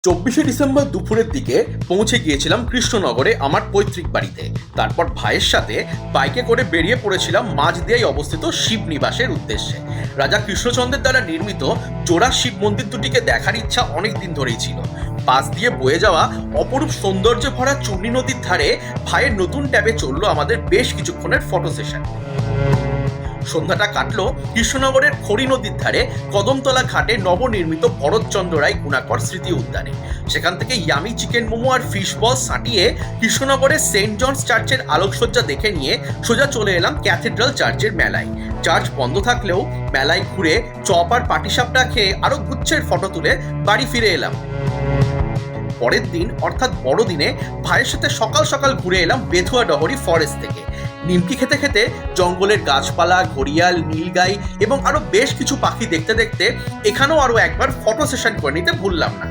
24শে December দুপুরের দিকে পৌঁছে গিয়েছিলাম কৃষ্ণনগরে আমার পৈতৃক বাড়িতে। তারপর ভাইয়ের সাথে বাইকে করে বেরিয়ে পড়েছিলাম মাঝদিয়ায় অবস্থিত শিব নিবাসের উদ্দেশ্যে। রাজা কৃষ্ণচন্দ্রের দ্বারা নির্মিত জোড়া শিব মন্দির দুটিকে দেখার ইচ্ছা অনেক দিন ধরেই ছিল। পাশ দিয়ে বয়ে যাওয়া অপরূপ সৌন্দর্যে ভরা চূর্ণী নদীর ধারে ভাইয়ের নতুন ট্যাবে চললো আমাদের বেশ কিছুক্ষণের ফটো সেশন। সন্ধ্যাটা কাটলো কৃষ্ণনগরের খড়ি নদীর ধারে কদমতলা ঘাটে নবনির্মিত ভরতচন্দ্র রায় গুণাকর স্মৃতি উদ্যানে। সেখান থেকে ইয়ামি চিকেন মোমো আর ফিশ বল সাঁটিয়ে কৃষ্ণনগরের সেন্ট জনস চার্চের আলোকসজ্জা দেখে নিয়ে সোজা চলে এলাম ক্যাথেড্রাল চার্চের মেলায়। চার্চ বন্ধ থাকলেও মেলায় ঘুরে চপ আর পাটিসাপটা খেয়ে আরো গুচ্ছের ফটো তুলে বাড়ি ফিরে এলাম। পরের দিন অর্থাৎ বড়দিনে ভাইয়ের সাথে সকাল সকাল ঘুরে এলাম বেথুয়া ডহরি ফরেস্ট থেকে। নিমকি খেতে খেতে জঙ্গলের গাছপালা, ঘড়িয়াল, নীলগাই এবং আরো বেশ কিছু পাখি দেখতে দেখতে এখানেও আরো একবার ফটো সেশন করে নিতে ভুললাম না।